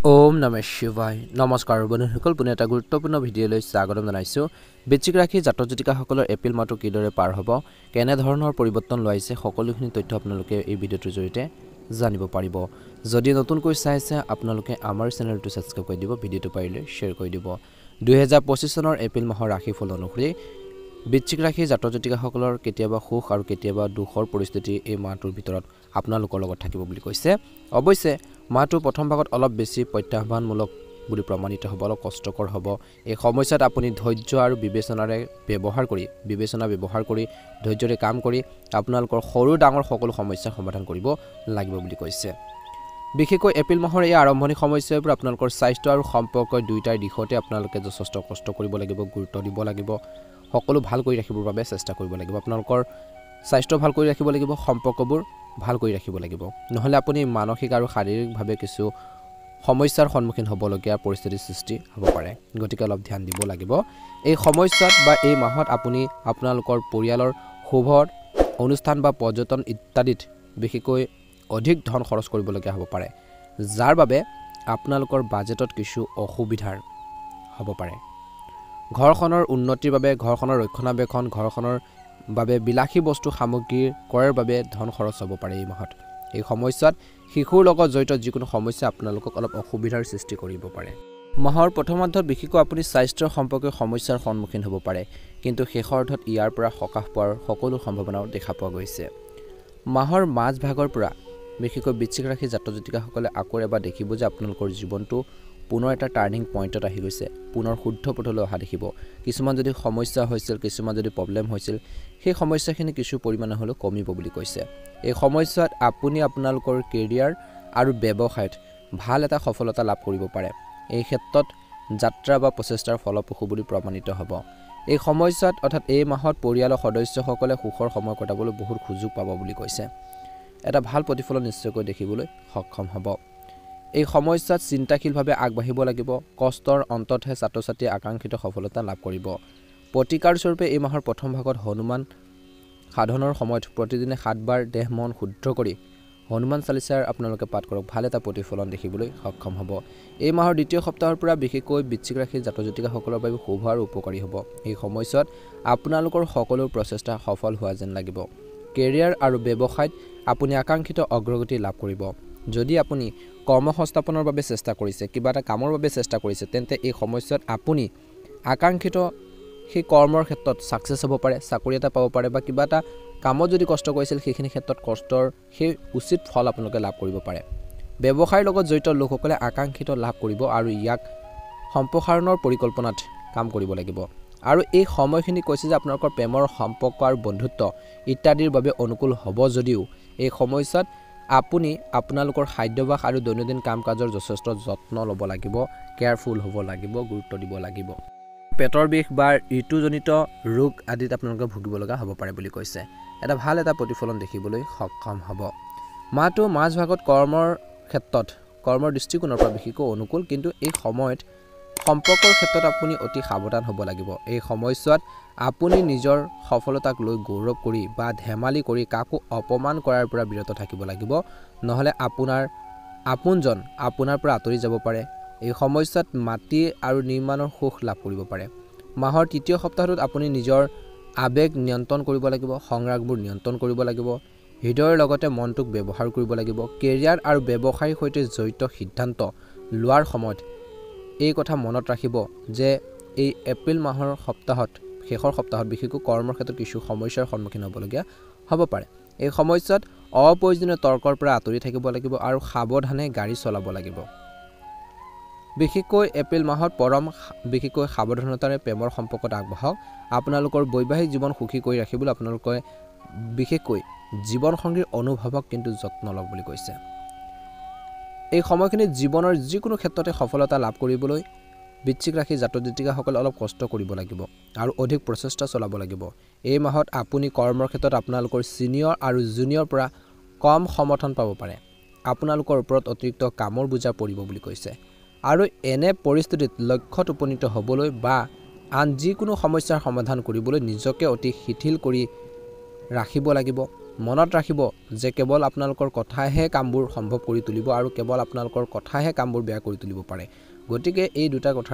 ওম নমঃ শিৱায় নমস্কাৰ বন্ধুসকল পুনে এটা গুৰুত্বপূৰ্ণ ভিডিঅ'লৈ স্বাগতম জনাইছোঁ বৃশ্চিক ৰাশি জাতক জাতিকাসকলৰ এপ্ৰিল মাহটো কিদৰে পাৰ হ'ব কেনে ধৰণৰ পৰিৱৰ্তন লাইছে সকলোখিনি তথ্য আপোনালোকে এই ভিডিঅ'টোৰ জৰিয়তে জানিব পাৰিব যদি নতুনকৈ চাইছে আপোনালোকে আমাৰ চেনেলটো সাবস্ক্ৰাইব কৰি দিব ভিডিঅ'টো পাৰিলে শ্বেয়াৰ কৰি দিব 2025 চনৰ এপ্ৰিল মাহৰ ৰাশিফল অনুসৰি বৃশ্চিক ৰাশি জাতক জাতিকাসকলৰ কেতিয়াবা সুখ আৰু কেতিয়াবা দুখৰ পৰিস্থিতি এই মাহটোৰ ভিতৰত আপোনালোকৰ লগত থাকিব বুলি কৈছে অৱশ্যে মাহটোৰ প্ৰথম ভাগত অলপ বেছি প্ৰত্যাহ্বানমূলক বুলি প্ৰমাণিত হ'ব অলপ কষ্টকৰ হ'ব এই সমস্যাত আপুনি ধৈৰ্য আৰু বিবেচনা ব্যৱহাৰ কৰি ধৈৰ্যৰে কাম কৰি আপোনালোকৰ সৰু ডাঙৰ সকলো সমস্যা সমাধান কৰিব লাগিব বুলি কৈছে বিশেষকৈ এপ্ৰিল মাহৰ এই আৰম্ভণি সময়ছোৱাৰ পৰা আপোনালোকৰ স্বাস্থ্য আৰু সম্পৰ্ক দুইটাৰ দিশতে আপোনালোকে যথেষ্ট কষ্ট কৰিব লাগিব গুৰুত্ব দিব লাগিব সকলো ভাল কৰি ৰাখিবৰ বাবে চেষ্টা কৰিব লাগিব আপোনালোকৰ স্বাস্থ্য ভাল কৰি ৰাখিব লাগিব সম্পৰ্কবোৰ ভাল কৰি ৰাখিব লাগিব নহলে আপুনি মানসিক আৰু শাৰীৰিকভাৱে কিছু সমস্যাৰ সন্মুখীন হ'বলগীয়া পৰিস্থিতিৰ সৃষ্টি হ'ব পাৰে গতিকে অলপ ধ্যান দিব লাগিব এই সমস্যাত বা এই মাহত আপুনি আপোনালোকৰ পৰিয়ালৰ শুভ অনুষ্ঠান বা পৰ্যটন ইত্যাদিত বিশেষকৈ অধিক ধন খৰচ কৰিবলগীয়া হ'ব পাৰে যাৰ বাবে আপোনালোকৰ বাজেটত কিছু অসুবিধাৰ হ'ব পাৰে ঘৰখনৰ উন্নতিৰ বাবে ঘৰখনৰ ৰক্ষণাবেক্ষণ ঘৰখনৰ বাবে বিলাসী বস্তু সামগ্ৰীৰ ক্ৰয়ৰ বাবে ধন খৰচ হ'ব পাৰে এই মাহত এই সমস্যাত শিশুৰ লগত জড়িত যিকোনো সমস্যা আপোনালোকক অলপ অসুবিধাৰ সৃষ্টি কৰিব পাৰে মাহৰ প্ৰথমাৰ্ধত বিশেষকৈ আপুনি স্বাস্থ্যৰ সম্পৰ্কীয় সমস্যাৰ সন্মুখীন হ'ব পাৰে কিন্তু শেষৰ অৰ্ধত ইয়াৰ পৰা সকাহ পোৱাৰ সকলো সম্ভাৱনাও দেখা পোৱা গৈছে মাহৰ মাজ ভাগৰ পৰা বিশেষকৈ বৃশ্চিক ৰাশি জাতক জাতিকাসকলে আকৌ এবাৰ দেখিব যে আপোনালোকৰ জীৱনটো পুনৰ এটা টাৰ্নিং পইণ্টত আহি গৈছে পুনৰ শুদ্ধ পথলৈ অহা দেখিব কিছুমান যদি সমস্যা হৈছিল কিছুমান যদি প্ৰব্লেম হৈছিল সেই সমস্যাখিনি কিছু পৰিমাণে হ'লেও কমিব বুলি কৈছে এই সমস্যাত আপুনি আপোনালোকৰ কেৰিয়াৰ আৰু ব্যৱসায়ত ভাল এটা সফলতা লাভ কৰিব পাৰে এই ক্ষেত্ৰত যাত্ৰা বা প্ৰচেষ্টাৰ ফলপ্ৰসূ বুলি প্ৰমাণিত হ'ব এই সমস্যাত অৰ্থাৎ এই মাহত পৰিয়ালৰ সদস্যসকলে সুখৰ সময় কটাবলৈ বহুত সুযোগ পাব বুলি কৈছে এটা ভাল প্ৰতিফলন নিশ্চয়কৈ দেখিবলৈ সক্ষম হ'ব এই সমস্যাত চিন্তাশীলভাৱে আগবাঢ়িব লাগিব কষ্টৰ অন্ততহে ছাত্ৰ ছাত্ৰীয়ে আকাংক্ষিত সফলতা লাভ কৰিব প্ৰতিকাৰ স্বৰূপে এই মাহৰ প্ৰথম ভাগত হনুমান সাধনৰ সময়ত প্ৰতিদিনে 7 বাৰ দেহ মন শুদ্ধ কৰি হনুমান চালিচাৰ আপোনালোকে পাঠ কৰক ভাল এটা প্ৰতিফলন দেখিবলৈ সক্ষম হ'ব এই মাহৰ দ্বিতীয় সপ্তাহৰ পৰা বিশেষকৈ বৃশ্চিক ৰাশিৰ জাতক জাতিকাসকলৰ বাবে শুভ আৰু উপকাৰী হ'ব এই সময়ছোৱাত আপোনালোকৰ সকলো প্ৰচেষ্টা সফল হোৱা যেন লাগিব কেৰিয়াৰ আৰু ব্যৱসায়ত আপুনি আকাংক্ষিত অগ্ৰগতি লাভ কৰিব যদি আপুনি কৰ্মসংস্থাপনৰ বাবে চেষ্টা কৰিছে কিবা এটা কামৰ বাবে চেষ্টা কৰিছে তেন্তে এই সমস্যাত আপুনি আকাংক্ষিত সেই কৰ্মৰ ক্ষেত্ৰত সাকসেছ হ'ব পাৰে চাকৰি এটা পাব পাৰে বা কিবা এটা কামত যদি কষ্ট কৰিছিল সেইখিনি ক্ষেত্ৰত কষ্টৰ সেই উচিত ফল আপোনালোকে লাভ কৰিব পাৰে ব্যৱসায়ৰ লগত জড়িত লোকসকলে আকাংক্ষিত লাভ কৰিব আৰু ইয়াক সম্প্ৰসাৰণৰ পৰিকল্পনাত কাম কৰিব লাগিব আৰু এই সময়খিনি কৈছে যে আপোনালোকৰ প্ৰেমৰ সম্পৰ্ক আৰু বন্ধুত্ব ইত্যাদিৰ বাবে অনুকূল হ'ব যদিও এই সমস্যাত আপুনি আপোনালোকৰ খাদ্যাভ্যাস আৰু দৈনন্দিন কাম-কাজৰ যথেষ্ট যত্ন ল'ব লাগিব কেয়াৰফুল হ'ব লাগিব গুৰুত্ব দিব লাগিব পেটৰ বিষ বা ঋতুজনিত ৰোগ আদিত আপোনালোকে ভুগিব লগা হ'ব পাৰে বুলি কৈছে এটা ভাল এটা প্ৰতিফলন দেখিবলৈ সক্ষম হ'ব মাহটো মাজ ভাগত কৰ্মৰ ক্ষেত্ৰত কৰ্মৰ দৃষ্টিকোণৰ পৰা বিশেষকৈ অনুকূল কিন্তু এই সময়ত সম্পৰ্কৰ ক্ষেত্ৰত আপুনি অতি সাৱধান হ'ব লাগিব এই সময়ছোৱাত আপুনি নিজৰ সফলতাক লৈ গৌৰৱ কৰি বা ধেমালি কৰি কাকো অপমান কৰাৰ পৰা বিৰত থাকিব লাগিব নহলে আপোনাৰ আপোনজন আপোনাৰ পৰা আঁতৰি যাব পাৰে এই সমস্যাত মাটি আৰু নিৰ্মাণৰ সুখ লাভ কৰিব পাৰে মাহৰ তৃতীয় সপ্তাহটোত আপুনি নিজৰ আবেগ নিয়ন্ত্ৰণ কৰিব লাগিব সংৰাগবোৰ নিয়ন্ত্ৰণ কৰিব লাগিব হৃদয়ৰ লগতে মনটোক ব্যৱহাৰ কৰিব লাগিব কেৰিয়াৰ আৰু ব্যৱসায়ৰ সৈতে জড়িত সিদ্ধান্ত লোৱাৰ সময়ত এই কথা মনত ৰাখিব যে এই এপ্ৰিল মাহৰ সপ্তাহত শেষৰ সপ্তাহত বিশেষকৈ কৰ্মৰ ক্ষেত্ৰত কিছু সমস্যাৰ সন্মুখীন হ'বলগীয়া হ'ব পাৰে এই সমস্যাত অপ্ৰয়োজনীয় তৰ্কৰ পৰা আঁতৰি থাকিব লাগিব আৰু সাৱধানে গাড়ী চলাব লাগিব বিশেষকৈ এপ্ৰিল মাহত বিশেষকৈ সাৱধানতাৰে প্ৰেমৰ সম্পৰ্কত আগবাঢ়ক আপোনালোকৰ বৈবাহিক জীৱন সুখী কৰি ৰাখিবলৈ আপোনালোকে বিশেষকৈ জীৱন সংগীৰ অনুভৱক কিন্তু যত্ন লওক বুলি কৈছে এই সময়খিনিত জীৱনৰ যিকোনো ক্ষেত্ৰতে সফলতা লাভ কৰিবলৈ বৃশ্চিক ৰাশি জাতক জাতিকাসকলে অলপ কষ্ট কৰিব লাগিব আৰু অধিক প্ৰচেষ্টা চলাব লাগিব এই মাহত আপুনি কৰ্মৰ ক্ষেত্ৰত আপোনালোকৰ সিনিয়ৰ আৰু জুনিয়ৰ পৰা কম সমৰ্থন পাব পাৰে আপোনালোকৰ ওপৰত অতিৰিক্ত কামৰ বোজা পৰিব বুলি কৈছে আৰু এনে পৰিস্থিতিত লক্ষ্যত উপনীত হ'বলৈ বা আন যিকোনো সমস্যাৰ সমাধান কৰিবলৈ নিজকে অতি শিথিল কৰি ৰাখিব লাগিব মনত ৰাখিব যে কেৱল আপোনালোকৰ কথাহে কামবোৰ সম্ভৱ কৰি তুলিব আৰু কেৱল আপোনালোকৰ কথাহে কামবোৰ বেয়া কৰি তুলিব পাৰে গতিকে এই দুটা কথা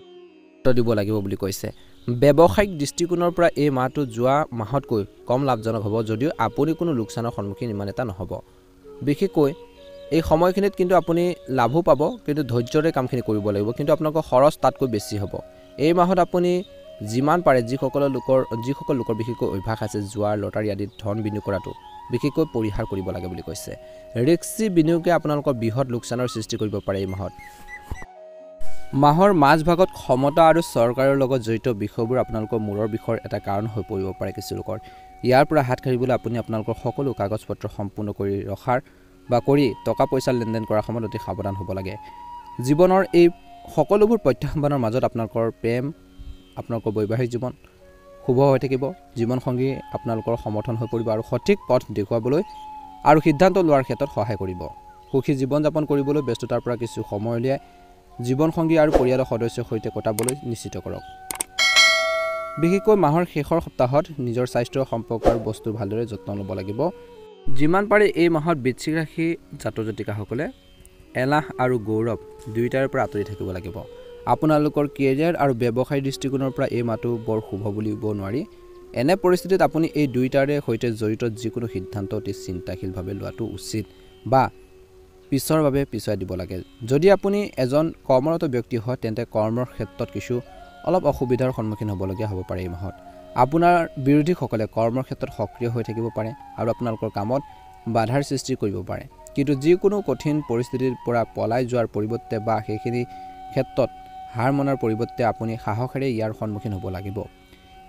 দিব লাগিব বুলি কৈছে ব্যৱসায়িক দৃষ্টিকোণৰ পৰা এই মাহটো যোৱা মাহতকৈ কম লাভজনক হ'ব যদিও আপুনি কোনো লোকচানৰ সন্মুখীন ইমান এটা নহ'ব বিশেষকৈ এই সময়খিনিত কিন্তু আপুনি লাভো পাব কিন্তু ধৈৰ্যৰে কামখিনি কৰিব লাগিব কিন্তু আপোনালোকৰ খৰচ তাতকৈ বেছি হ'ব এই মাহত আপুনি যিমান পাৰে যিসকল লোকৰ বিশেষকৈ অভ্যাস আছে জুৱাৰ লটাৰী আদিত ধন বিনিয়োগ কৰাটো বিশেষকৈ পৰিহাৰ কৰিব লাগে বুলি কৈছে ৰিস্কি বিনিয়োগে আপোনালোকৰ বৃহৎ লোকচানৰ সৃষ্টি কৰিব পাৰে এই মাহৰ মাজভাগত ক্ষমতা আৰু চৰকাৰৰ লগত জড়িত বিষয়বোৰ আপোনালোকৰ মূৰৰ বিষৰ এটা কাৰণ হৈ পৰিব পাৰে কিছু লোকৰ ইয়াৰ পৰা হাত সাৰিবলৈ আপুনি আপোনালোকৰ সকলো কাগজ পত্ৰ সম্পূৰ্ণ কৰি ৰখাৰ বা কৰি টকা পইচা লেনদেন কৰাৰ সময়ত অতি সাৱধান হ'ব লাগে জীৱনৰ এই সকলোবোৰ প্ৰত্যাহ্বানৰ মাজত আপোনালোকৰ প্ৰেম আপোনালোকৰ বৈবাহিক জীৱন শুভ হৈ থাকিব জীৱনসংগী আপোনালোকৰ সমৰ্থন হৈ পৰিব আৰু সঠিক পথ দেখুৱাবলৈ আৰু সিদ্ধান্ত লোৱাৰ ক্ষেত্ৰত সহায় কৰিব সুখী জীৱন যাপন কৰিবলৈ ব্যস্ততাৰ পৰা কিছু সময় উলিয়াই জীৱনসংগী আৰু পৰিয়ালৰ সদস্যৰ সৈতে কটাবলৈ নিশ্চিত কৰক বিশেষকৈ মাহৰ শেষৰ সপ্তাহত নিজৰ স্বাস্থ্য সম্পৰ্কৰ বস্তু ভালদৰে যত্ন ল'ব লাগিব যিমান পাৰে এই মাহত বৃশ্চিক ৰাশি জাতক জাতিকাসকলে এলাহ আৰু গৌৰৱ দুয়োটাৰ পৰা আঁতৰি থাকিব লাগিব আপোনালোকৰ কেৰিয়াৰ আৰু ব্যৱসায়িক দৃষ্টিকোণৰ পৰা এই মাহটো বৰ শুভ বুলিব নোৱাৰি এনে পৰিস্থিতিত আপুনি এই দুয়োটাৰে সৈতে জড়িত যিকোনো সিদ্ধান্ত অতি চিন্তাশীলভাৱে লোৱাটো উচিত বা পিছৰ বাবে পিছুৱাই দিব লাগে যদি আপুনি এজন কৰ্মৰত ব্যক্তি হয় তেন্তে কৰ্মৰ ক্ষেত্ৰত কিছু অলপ অসুবিধাৰ সন্মুখীন হ'বলগীয়া হ'ব পাৰে এই মাহত আপোনাৰ বিৰোধীসকলে কৰ্মৰ ক্ষেত্ৰত সক্ৰিয় হৈ থাকিব পাৰে আৰু আপোনালোকৰ কামত বাধাৰ সৃষ্টি কৰিব পাৰে কিন্তু যিকোনো কঠিন পৰিস্থিতিৰ পৰা পলাই যোৱাৰ পৰিৱৰ্তে বা সেইখিনি ক্ষেত্ৰত হাৰ মনাৰ পৰিৱৰ্তে আপুনি সাহসেৰে ইয়াৰ সন্মুখীন হ'ব লাগিব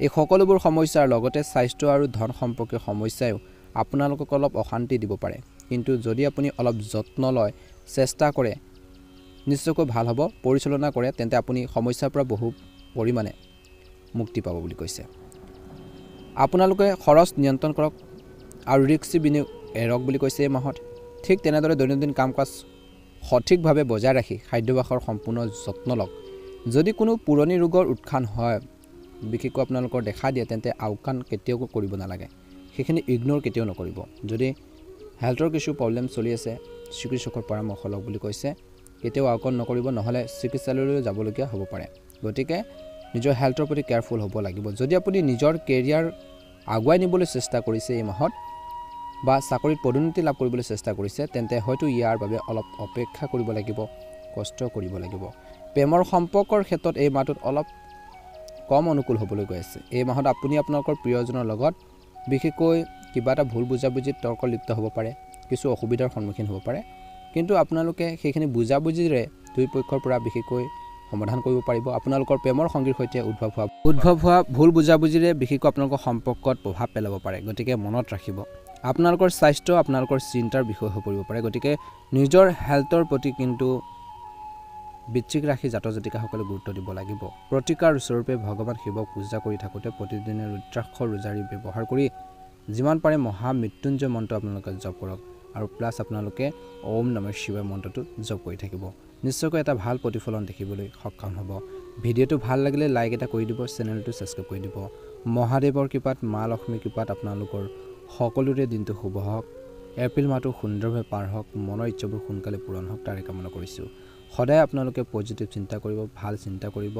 এই সকলোবোৰ সমস্যাৰ লগতে স্বাস্থ্য আৰু ধন সম্পৰ্কীয় সমস্যাও আপোনালোকক অলপ অশান্তি দিব পাৰে কিন্তু যদি আপুনি অলপ যত্ন লয় চেষ্টা কৰে নিশ্চয়কৈ ভাল হ'ব পৰিচালনা কৰে তেন্তে আপুনি সমস্যাৰ পৰা বহু পৰিমাণে মুক্তি পাব বুলি কৈছে আপোনালোকে খৰচ নিয়ন্ত্ৰণ কৰক আৰু ৰিস্কি বিনিয়োগ এৰক বুলি কৈছে এই মাহত ঠিক তেনেদৰে দৈনন্দিন কাম কাজ সঠিকভাৱে বজাই ৰাখি খাদ্যাভ্যাসৰ সম্পূৰ্ণ যত্ন লওক যদি কোনো পুৰণি ৰোগৰ উত্থান হয় বিশেষকৈ আপোনালোকৰ দেখা দিয়ে তেন্তে আওকাণ কেতিয়াও কৰিব নালাগে সেইখিনি ইগনোৰ কেতিয়াও নকৰিব যদি হেল্থৰ কিছু প্ৰব্লেম চলি আছে চিকিৎসকৰ পৰামৰ্শ লওক বুলি কৈছে কেতিয়াও আওকাণ নকৰিব নহ'লে চিকিৎসালয়লৈ যাবলগীয়া হ'ব পাৰে গতিকে নিজৰ হেল্থৰ প্ৰতি কেয়াৰফুল হ'ব লাগিব যদি আপুনি নিজৰ কেৰিয়াৰ আগুৱাই নিবলৈ চেষ্টা কৰিছে এই মাহত বা চাকৰিত পদোন্নতি লাভ কৰিবলৈ চেষ্টা কৰিছে তেন্তে হয়তো ইয়াৰ বাবে অলপ অপেক্ষা কৰিব লাগিব কষ্ট কৰিব লাগিব প্ৰেমৰ সম্পৰ্কৰ ক্ষেত্ৰত এই মাহটোত অলপ কম অনুকূল হ'বলৈ গৈ আছে এই মাহত আপুনি আপোনালোকৰ প্ৰিয়জনৰ লগত বিশেষকৈ কিবা এটা ভুল বুজাবুজিত তৰ্ক লিপ্ত হ'ব পাৰে কিছু অসুবিধাৰ সন্মুখীন হ'ব পাৰে কিন্তু আপোনালোকে সেইখিনি বুজাবুজিৰে দুই পক্ষৰ পৰা বিশেষকৈ সমাধান কৰিব পাৰিব আপোনালোকৰ প্ৰেমৰ সংগীৰ সৈতে উদ্ভৱ হোৱা ভুল বুজাবুজিৰে বিশেষকৈ আপোনালোকৰ সম্পৰ্কত প্ৰভাৱ পেলাব পাৰে গতিকে মনত ৰাখিব আপোনালোকৰ স্বাস্থ্য আপোনালোকৰ চিন্তাৰ বিষয় হৈ পৰিব পাৰে গতিকে নিজৰ হেল্থৰ প্ৰতি কিন্তু বৃশ্চিক ৰাশি জাতক জাতিকাসকলে গুৰুত্ব দিব লাগিব প্ৰতিকাৰ স্বৰূপে ভগৱান শিৱক পূজা কৰি থাকোঁতে প্ৰতিদিনে ৰুদ্ৰাক্ষৰ ৰোজাৰি ব্যৱহাৰ কৰি যিমান পাৰে মহামৃত্যুঞ্জয় মন্ত্ৰ আপোনালোকে জপ কৰক আৰু প্লাছ আপোনালোকে ওম নমঃ শিৱায় মন্ত্ৰটো জপ কৰি থাকিব নিশ্চয়কৈ এটা ভাল প্ৰতিফলন দেখিবলৈ সক্ষম হ'ব ভিডিঅ'টো ভাল লাগিলে লাইক এটা কৰি দিব চেনেলটো ছাবস্ক্ৰাইব কৰি দিব মহাদেৱৰ কৃপাত মা লক্ষ্মীৰ কৃপাত আপোনালোকৰ সকলোৰে দিনটো শুভ হওক এপ্ৰিল মাহটো সুন্দৰভাৱে পাৰ হওক মনৰ ইচ্ছাবোৰ সোনকালে পূৰণ হওক তাৰে কামনা কৰিছোঁ সদায় আপোনালোকে পজিটিভ চিন্তা কৰিব ভাল চিন্তা কৰিব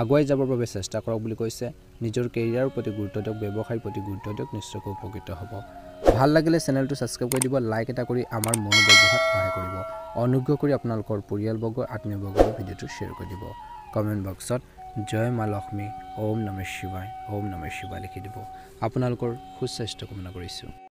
আগুৱাই যাবৰ বাবে চেষ্টা কৰক বুলি কৈছে নিজৰ কেৰিয়াৰৰ প্ৰতি গুৰুত্ব দিয়ক ব্যৱসায়ৰ প্ৰতি গুৰুত্ব দিয়ক নিশ্চয়কৈ উপকৃত হ'ব ভাল লাগিলে চেনেলটো ছাবস্ক্ৰাইব কৰি দিব লাইক এটা কৰি আমাৰ মনোবল বঢ়াত সহায় কৰিব অনুগ্ৰহ কৰি আপোনালোকৰ পৰিয়ালবৰ্গ আত্মীয়বৰ্গৰ ভিডিঅ'টো শ্বেয়াৰ কৰি দিব কমেণ্ট বক্সত জয় মা লক্ষ্মী ওম নমঃ শিৱায় লিখি দিব আপোনালোকৰ সুস্বাস্থ্য কামনা কৰিছোঁ